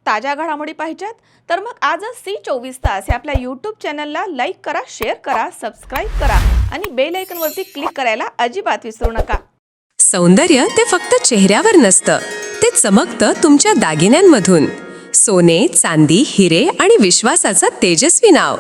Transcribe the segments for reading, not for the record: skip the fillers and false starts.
ताज्या घडामोडी पाहिजेत तर मग आजच C24 तास या आपल्या यूट्यूब चॅनलला लाईक करा, शेअर करा, सबस्क्राईब करा आणि बेल आयकॉनवरती क्लिक करायला अजिबात विसरू नका. सौंदर्य ते फक्त चेहऱ्यावर नसतं, ते चमकतं तुमच्या दागिन्यांमधून. सोने, चांदी, हिरे आणि विश्वासाचं तेजस्वी नाव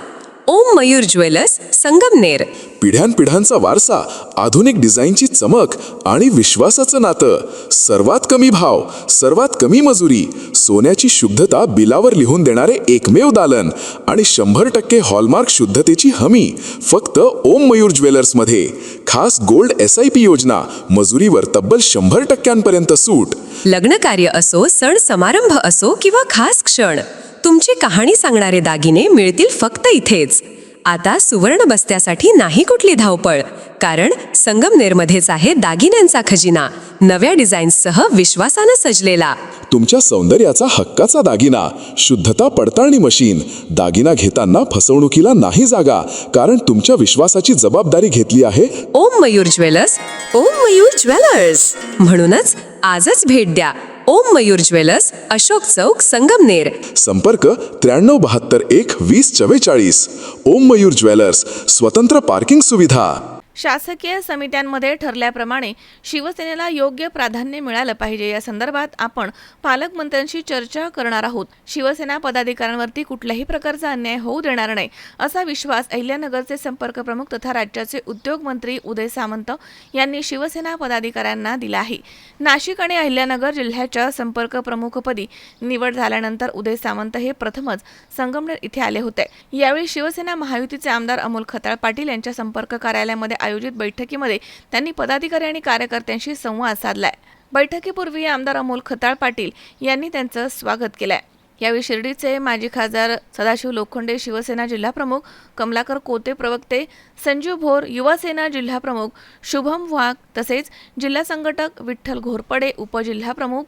ओम मयूर ज्वेलर्स, संगमनेर. पिढ्यानपिढ्यांचा वारसा, आधुनिक डिझाईनची चमक आणि विश्वासाचं नातं. सर्वात कमी भाव, सर्वात कमी मजुरी, सोन्याची शुद्धता बिलावर लिहून देणारे एकमेव दालन आणि 100% हॉलमार्क शुद्धतेची हमी फक्त ओम मयूर ज्वेलर्समध्ये. खास गोल्ड SIP योजना, मजुरीवर तब्बल 100%पर्यंत सूट. लग्न कार्य असो, सण समारंभ असो किंवा खास क्षण, तुमची कहाणी सांगणारे दागिने मिळतील फक्त इथेच. आता सुवर्ण बस्त्यासाठी नाही कुठली धावपळ, कारण संगमनेरमध्येच आहे दागिन्यांचा खजिना, नव्या डिझाईन्ससह विश्वासानं सजलेला. तुमच्या सौंदर्याचा हक्काचा दागिना, शुद्धता पडताळणी मशीन. दागिना घेताना फसवणुकीला नाही जागा, कारण तुमच्या विश्वासाची जबाबदारी घेतली आहे ओम मयूर ज्वेलर्स. ओम मयूर ज्वेलर्स म्हणूनच आजच भेट द्या. ओम मयूर ज्वेलर्स, अशोक चौक, संगमनेर. संपर्क 9371 2044. ओम मयूर ज्वेलर्स, स्वतंत्र पार्किंग सुविधा. शासकीय समित्यांमध्ये ठरल्याप्रमाणे शिवसेनेला योग्य प्राधान्य मिळालं पाहिजे या संदर्भात आपण पालकमंत्र्यांशी चर्चा करणार आहोत. शिवसेना पदाधिकाऱ्यांवरती कुठल्याही प्रकारचा अन्याय होऊ देणार नाही असा विश्वास अहिल्यानगरचे संपर्क प्रमुख तथा राज्याचे उद्योग मंत्री उदय सामंत यांनी शिवसेना पदाधिकाऱ्यांना दिला आहे. नाशिक आणि अहिल्यानगर जिल्ह्याच्या संपर्क प्रमुखपदी निवड झाल्यानंतर उदय सामंत हे प्रथमच संगमनेर इथे आले होते. यावेळी शिवसेना महायुतीचे आमदार अमोल खताळ पाटील यांच्या संपर्क कार्यालयामध्ये आयोजित बैठकीमध्ये त्यांनी पदाधिकारी आणि कार्यकर्त्यांशी संवाद साधलाय. बैठकीपूर्वी आमदार अमोल खताळ पाटील यांनी त्यांचं स्वागत केलंय. यावेळी शिर्डीचे माजी खासदार सदाशिव लोखंडे, शिवसेना जिल्हाप्रमुख कमलाकर कोते, प्रवक्ते संजीव भोर, युवासेना जिल्हाप्रमुख शुभम वाघ तसेच जिल्हा संघटक विठ्ठल घोरपडे, उपजिल्हाप्रमुख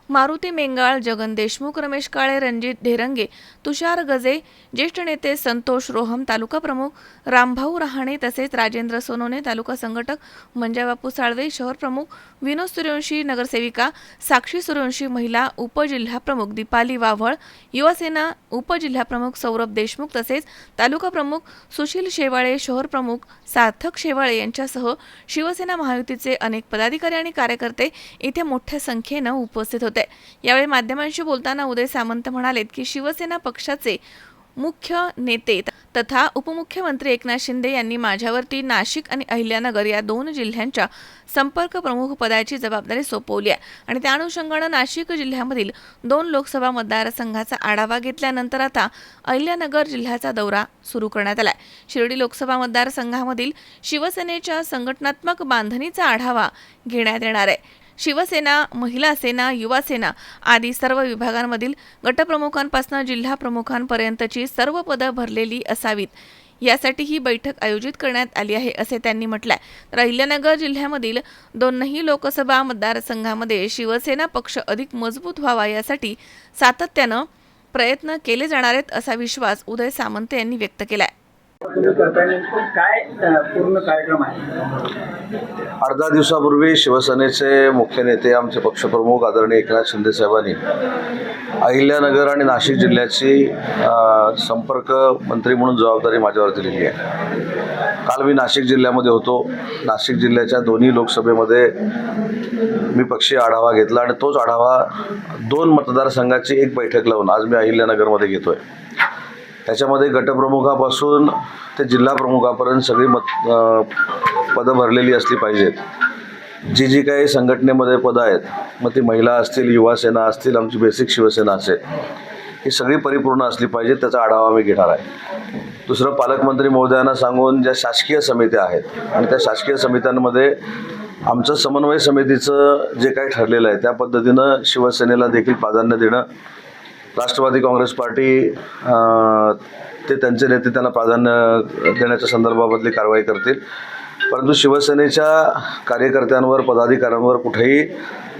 मारुती मेंगाळ, जगन देशमुख, रमेश काळे, रणजित ढेरंगे, तुषार गजे, ज्येष्ठ नेते संतोष रोहम, तालुका प्रमुख रामभाऊ रहाणे तसेच राजेंद्र सोनोने, तालुका संघटक मंजाबापू साळवे, शहर प्रमुख विनोद सूर्यवंशी, नगरसेविका साक्षी सूर्यवंशी, महिला उपजिल्हाप्रमुख दीपाली वाव्हळ, युवासेना उपजिल्हाप्रमुख सौरभ देशमुख तसेच तालुका प्रमुख सुशील शेवाळे, शहर प्रमुख सार्थक शेवाळे यांच्यासह शिवसेना महायुतीचे अनेक पदाधिकारी आणि कार्यकर्ते इथे मोठ्या संख्येनं उपस्थित होते. यावेळी माध्यमांशी बोलताना उदय सामंत म्हणालेत की शिवसेना पक्षाचे मुख्य नेते तथा उपमुख्यमंत्री एकनाथ शिंदे यांनी माझ्यावरती नाशिक आणि अहिल्यानगर या 2 जिल्ह्यांच्या संपर्क प्रमुख पदाची जबाबदारी सोपवली आहे आणि त्या अनुषंगानं नाशिक जिल्ह्यामधील 2 लोकसभा मतदारसंघाचा आढावा घेतल्यानंतर आता अहिल्यानगर जिल्ह्याचा दौरा सुरू करण्यात आलाय. शिर्डी लोकसभा मतदारसंघामधील शिवसेनेच्या संघटनात्मक बांधणीचा आढावा घेण्यात येणार आहे. शिवसेना, महिला सेना, युवा सेना आदी सर्व विभागांमधील गटप्रमुखांपासून जिल्हा प्रमुखांपर्यंतची सर्व पदं भरलेली असावीत यासाठी ही बैठक आयोजित करण्यात आली आहे असे त्यांनी म्हटलंय. तर अहिल्यानगर जिल्ह्यामधील 2 लोकसभा मतदारसंघामध्ये शिवसेना पक्ष अधिक मजबूत व्हावा यासाठी सातत्यानं प्रयत्न केले जाणार आहेत असा विश्वास उदय सामंत यांनी व्यक्त केलाय. काय पूर्ण कार्यक्रम आहे? 8-10 दिवसापूर्वी शिवसेनेचे मुख्य नेते, आमचे पक्षप्रमुख आदरणीय एकनाथ शिंदे साहेबांनी अहिल्यानगर आणि नाशिक जिल्ह्याची संपर्क मंत्री म्हणून जबाबदारी माझ्यावर दिलेली आहे. काल मी नाशिक जिल्ह्यामध्ये होतो. नाशिक जिल्ह्याच्या 2 लोकसभेमध्ये मी पक्षीय आढावा घेतला आणि तोच आढावा 2 मतदारसंघाची एक बैठक लावून आज मी अहिल्यानगरमध्ये घेतोय. त्याच्यामध्ये गटप्रमुखापासून ते जिल्हा प्रमुखापर्यंत सगळी पदं भरलेली असली पाहिजेत. जी काही संघटनेमध्ये पदं आहेत, मग ती महिला असतील, युवा सेना असतील, आमची बेसिक शिवसेना असेल, ही सगळी परिपूर्ण असली पाहिजे. त्याचा आढावा मी घेणार आहे. दुसरं, पालकमंत्री महोदयांना सांगून ज्या शासकीय समित्या आहेत आणि त्या शासकीय समित्यांमध्ये आमचं समन्वय समितीचं जे काही ठरलेलं आहे त्या पद्धतीनं शिवसेनेला देखील प्राधान्य देणं. राष्ट्रवादी काँग्रेस पार्टी ते त्यांचे नेते त्यांना प्राधान्य देण्याच्या संदर्भामधली कारवाई करतील, परंतु शिवसेनेच्या कार्यकर्त्यांवर, पदाधिकाऱ्यांवर कुठेही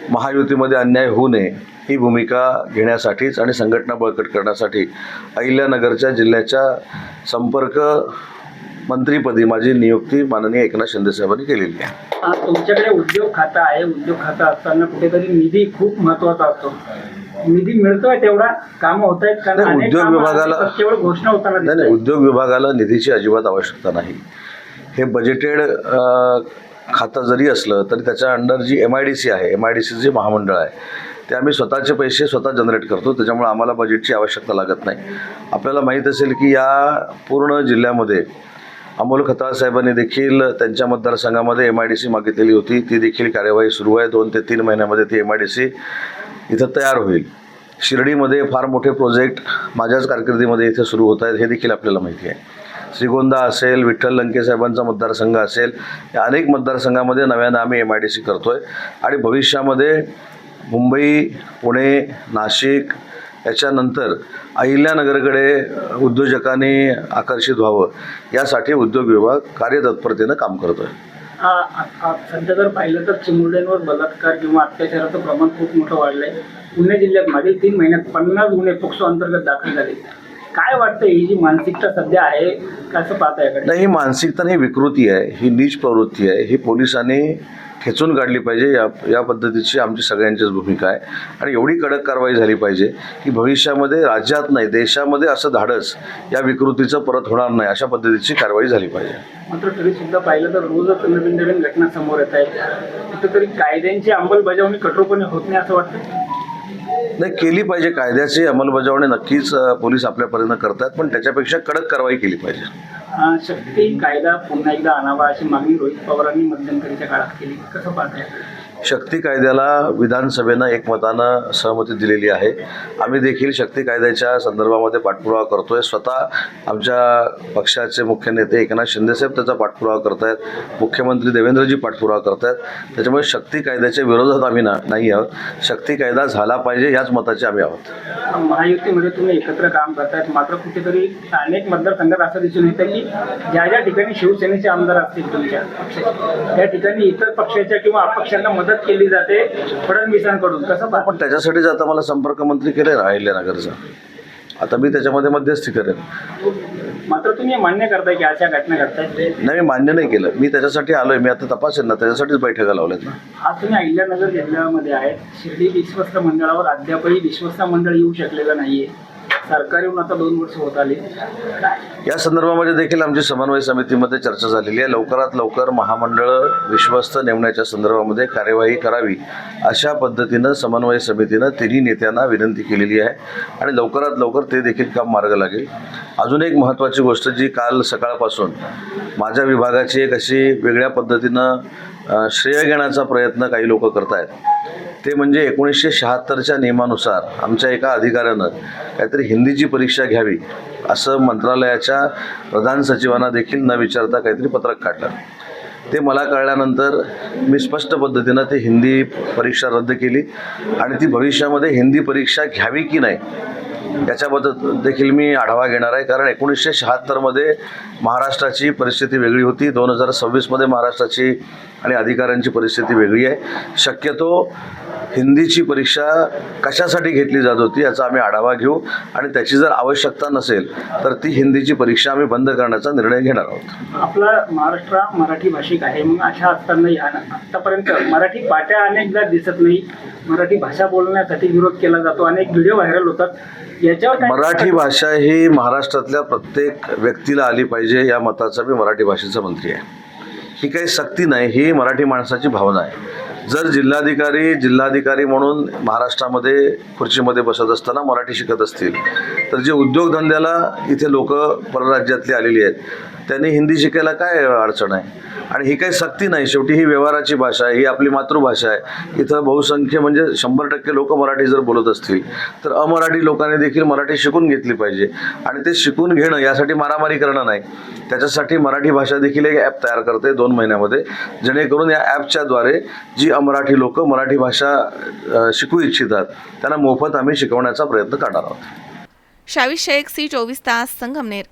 महायुतीमध्ये अन्याय होऊ नये ही भूमिका घेण्यासाठीच आणि संघटना बळकट करण्यासाठी अहिल्यानगरच्या जिल्ह्याच्या संपर्क मंत्रीपदी माझी नियुक्ती माननीय एकनाथ शिंदे साहेबांनी केलेली आहे. तुमच्याकडे उद्योग खाता आहे. उद्योग खाता असताना कुठेतरी निधी खूप महत्त्वाचा असतो. निधी मिळतोय तेवढा कामं होत आहेत कारण नाही, अनेक उद्योग कामं विभागाला- आता केवळ घोषणा होताना नाही दिसतायत. उद्योग विभागाला निधीची अजिबात आवश्यकता नाही. हे बजेटेड खातं जरी असलं तरी त्याच्या अंडर जी MIDC आहे, MIDC जे महामंडळ आहे, ते आम्ही स्वतःचे पैसे स्वतः जनरेट करतो. त्याच्यामुळे आम्हाला बजेटची आवश्यकता लागत नाही. आपल्याला माहीत असेल की या पूर्ण जिल्ह्यामध्ये अमोल खताळ साहेबांनी देखील त्यांच्या मतदारसंघामध्ये MIDC मागितलेली होती. ती देखील कार्यवाही सुरू आहे. 2 ते 3 महिन्यामध्ये ती MIDC इथं तयार होईल. शिर्डीमध्ये फार मोठे प्रोजेक्ट माझ्याच कारकिर्दीमध्ये इथे सुरू होत आहेत, हे देखील आपल्याला माहिती आहे. श्रीगोंदा असेल, विठ्ठल लंके साहेबांचा मतदारसंघ असेल, या अनेक मतदारसंघामध्ये नव्यानं आम्ही MIDC करतो आहे. आणि भविष्यामध्ये मुंबई, पुणे, नाशिक याच्यानंतर अहिल्यानगरकडे उद्योजकांनी आकर्षित व्हावं यासाठी उद्योग विभाग कार्यतत्परतेनं काम करतो आहे. सध्या जर पाहिलं तर चिमुरड्यांवर बलात्कार किंवा अत्याचाराचं प्रमाण खूप मोठं वाढलंय. पुणे जिल्ह्यात मागील 3 महिन्यात 50 गुन्हे पोक्सो अंतर्गत दाखल झाले. काय वाटतं ही जी मानसिकता सध्या आहे कसं पाहता याकडे? नाही, ही मानसिकता ही विकृती आहे, ही नीच प्रवृत्ती आहे. ही पोलिसांनी खेचून काढली पाहिजे. या पद्धतीची आमची सगळ्यांचीच भूमिका आहे. आणि एवढी कडक कारवाई झाली पाहिजे की भविष्यामध्ये राज्यात नाही देशामध्ये असं धाडस या विकृतीचं परत होणार नाही, अशा पद्धतीची कारवाई झाली पाहिजे. मात्र तरी सुद्धा पाहिलं तर रोजच नवीन नवीन घटना समोर येत आहेत. कुठेतरी कायद्यांची अंमलबजावणी कठोरपणे होत नाही असं वाटतं. नाही, केली पाहिजे. कायद्याची अंमलबजावणी नक्कीच पोलीस आपल्या परीनं करतात, पण त्याच्यापेक्षा कडक कारवाई केली पाहिजे. शक्ती कायदा पुन्हा एकदा आणावा अशी मागणी रोहित पवारांनी मध्यंतरीच्या काळात केली. कसं पाहताय? शक्ती कायद्याला विधानसभेनं एकमतानं सहमती दिलेली आहे. आम्ही देखील शक्ती कायद्याच्या संदर्भामध्ये पाठपुरावा करतोय. स्वतः आमच्या पक्षाचे मुख्य नेते एकनाथ शिंदेसाहेब त्याचा पाठपुरावा करत आहेत. मुख्यमंत्री देवेंद्रजी पाठपुरावा करत आहेत. त्याच्यामुळे शक्ती कायद्याच्या विरोधात आम्ही नाही आहोत. शक्ती कायदा झाला पाहिजे याच मताचे आम्ही आहोत. महायुतीमध्ये तुम्ही एकत्र काम करतायत, मात्र कुठेतरी अनेक मतदारसंघात असं दिसून येतं की ज्या ज्या ठिकाणी शिवसेनेचे आमदार असतील तुमच्या पक्षाचे त्या ठिकाणी इतर पक्षाच्या किंवा अपक्षांना मदत केली जाते फडणवीसांकडून. कसं पाहता? पण त्याच्यासाठीच आता मला संपर्क मंत्री केले ना अहिल्यानगरचा. आता मी त्याच्यामध्ये मध्यस्थी करेन. मात्र तुम्ही मान्य करताय की अशा घटना घडतायत? नाही, मी मान्य नाही केलं. मी त्याच्यासाठी आलोय. मी आता तपासेन ना, त्याच्यासाठीच बैठका लावल्यात ना. आज तुम्ही अहिल्यानगर जिल्ह्यामध्ये आहेत. शिर्डी विश्वस्त मंडळावर अद्यापही विश्वस्त मंडळ येऊ शकलेलं नाहीये. सरकार येऊन आता 2 वर्ष होत आली. या संदर्भामध्ये देखील आमची समन्वय समितीमध्ये चर्चा झालेली आहे. लवकरात लवकर महामंडळ विश्वस्त नेमण्याच्या संदर्भामध्ये कार्यवाही करावी अशा पद्धतीनं समन्वय समितीनं तिन्ही नेत्यांना विनंती केलेली आहे आणि लवकरात लवकर ते देखील काम मार्ग लागेल. अजून एक महत्त्वाची गोष्ट जी काल सकाळपासून माझ्या विभागाची एक अशी वेगळ्या पद्धतीनं श्रेय घेण्याचा प्रयत्न काही लोक करत आहेत, ते म्हणजे 1976च्या नियमानुसार आमच्या एका अधिकाऱ्यानं काहीतरी हिंदीची परीक्षा घ्यावी असं मंत्रालयाच्या प्रधान सचिवांना देखील न विचारता काहीतरी पत्रक काढलं. ते मला कळल्यानंतर मी स्पष्ट पद्धतीनं ते हिंदी परीक्षा रद्द केली आणि ती भविष्यामध्ये हिंदी परीक्षा घ्यावी की नाही याच्याबद्दल देखील मी आढावा घेणार आहे. कारण 1976मध्ये महाराष्ट्राची परिस्थिती वेगळी होती, 2026मध्ये महाराष्ट्राची आणि अधिकाऱ्यांची परिस्थिती वेगळी आहे. शक्यतो हिंदीची परीक्षा कशासाठी घेतली जात होती याचा आम्ही आढावा घेऊ आणि त्याची जर आवश्यकता नसेल तर ती हिंदीची परीक्षा आम्ही बंद करण्याचा निर्णय घेणार आहोत. आपला महाराष्ट्र मराठी भाषिक आहे, मग अशा असताना आतापर्यंत मराठी पाट्या अनेकदा दिसत नाही. मराठी भाषा बोलण्यासाठी विरोध केला जातो, अनेक व्हिडिओ व्हायरल होतात. याच्यावर काय? मराठी भाषा ही महाराष्ट्रातल्या प्रत्येक व्यक्तीला आली पाहिजे या मताचा मी मराठी भाषेचा मंत्री आहे. ही काही सक्ती नाही, ही मराठी माणसाची भावना आहे. जर जिल्हाधिकारी म्हणून महाराष्ट्रामध्ये खुर्चीमध्ये बसत असताना मराठी शिकत असतील तर जे उद्योगधंद्याला इथे लोक परराज्यातली आलेली आहेत त्यांनी हिंदी शिकायला काय अडचण आहे. आणि ही काही सक्ती नाही, शेवटी ही व्यवहाराची भाषा आहे, ही आपली मातृभाषा आहे. इथं बहुसंख्य म्हणजे 100% लोक मराठी जर बोलत असतील तर अमराठी लोकांनी देखील मराठी शिकून घेतली पाहिजे आणि ते शिकून घेणं यासाठी मारामारी करणं नाही. त्याच्यासाठी मराठी भाषा देखील एक ॲप तयार करते 2 महिन्यामध्ये, जेणेकरून या ॲपच्या द्वारे जी अमराठी लोक मराठी भाषा शिकू इच्छितात त्यांना मोफत आम्ही शिकवण्याचा प्रयत्न करणार आहोत. शावीस शेख, C24 तास, संगमनेर.